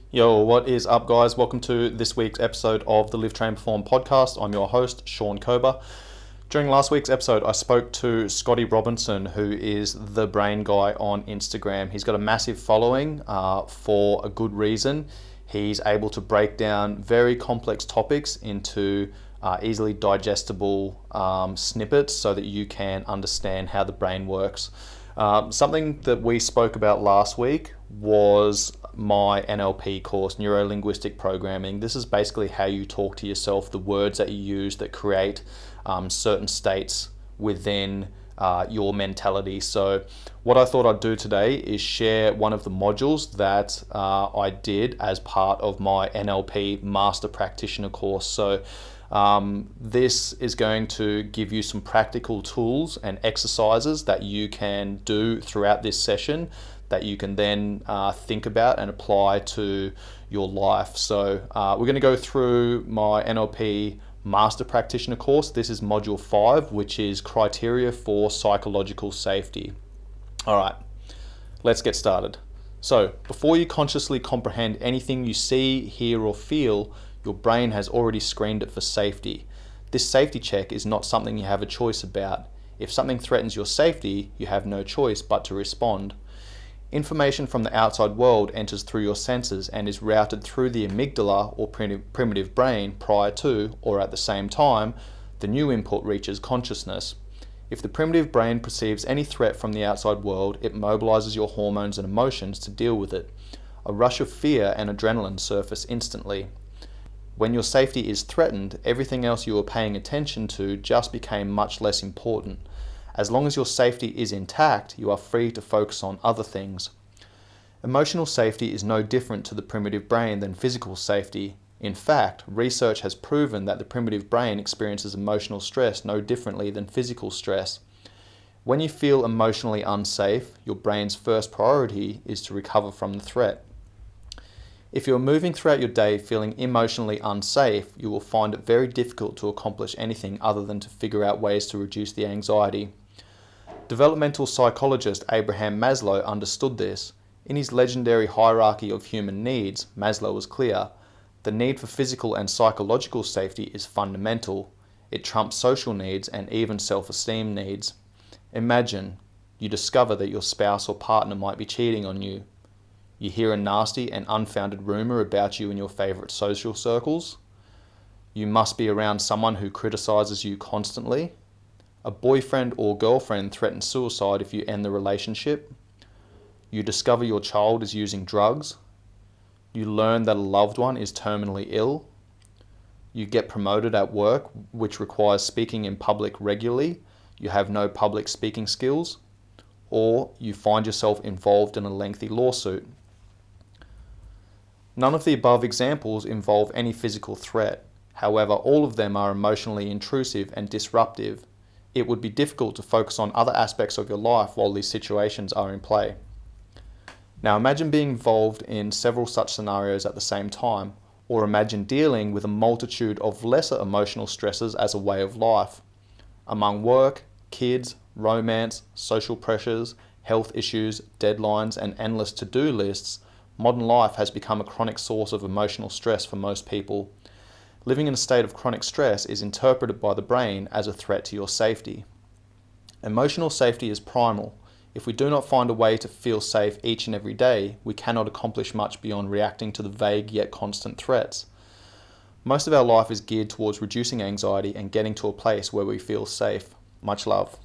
Yo, what is up, guys? Welcome to this week's episode of the Live Train Perform podcast. I'm your host, Shaun Kober. During last week's episode, I spoke to Scotty Robinson, who is the brain guy on Instagram. He's got a massive following for a good reason. He's able to break down very complex topics into easily digestible snippets so that you can understand how the brain works. Something that we spoke about last week was my NLP course, Neuro-Linguistic Programming. This is basically how you talk to yourself, the words that you use that create certain states within your mentality. So what I thought I'd do today is share one of the modules that I did as part of my NLP Master Practitioner course. So this is going to give you some practical tools and exercises that you can do throughout this session that you can then think about and apply to your life. So we're going to go through my NLP Master Practitioner course. This is module 5, which is criteria for psychological safety. All right, let's get started. So before you consciously comprehend anything you see, hear, or feel, your brain has already screened it for safety. This safety check is not something you have a choice about. If something threatens your safety, you have no choice but to respond. Information from the outside world enters through your senses and is routed through the amygdala or primitive brain prior to, or at the same time, the new input reaches consciousness. If the primitive brain perceives any threat from the outside world, it mobilizes your hormones and emotions to deal with it. A rush of fear and adrenaline surface instantly. When your safety is threatened, everything else you were paying attention to just became much less important. As long as your safety is intact, you are free to focus on other things. Emotional safety is no different to the primitive brain than physical safety. In fact, research has proven that the primitive brain experiences emotional stress no differently than physical stress. When you feel emotionally unsafe, your brain's first priority is to recover from the threat. If you're moving throughout your day feeling emotionally unsafe, you will find it very difficult to accomplish anything other than to figure out ways to reduce the anxiety. Developmental psychologist Abraham Maslow understood this. In his legendary hierarchy of human needs, Maslow was clear. The need for physical and psychological safety is fundamental. It trumps social needs and even self-esteem needs. Imagine you discover that your spouse or partner might be cheating on you. You hear a nasty and unfounded rumor about you in your favorite social circles. You must be around someone who criticizes you constantly. A boyfriend or girlfriend threatens suicide if you end the relationship. You discover your child is using drugs. You learn that a loved one is terminally ill. You get promoted at work, which requires speaking in public regularly. You have no public speaking skills. Or you find yourself involved in a lengthy lawsuit. None of the above examples involve any physical threat. However, all of them are emotionally intrusive and disruptive. It would be difficult to focus on other aspects of your life while these situations are in play. Now imagine being involved in several such scenarios at the same time, or imagine dealing with a multitude of lesser emotional stresses as a way of life. Among work, kids, romance, social pressures, health issues, deadlines, and endless to-do lists, modern life has become a chronic source of emotional stress for most people. Living in a state of chronic stress is interpreted by the brain as a threat to your safety. Emotional safety is primal. If we do not find a way to feel safe each and every day, we cannot accomplish much beyond reacting to the vague yet constant threats. Most of our life is geared towards reducing anxiety and getting to a place where we feel safe. Much love.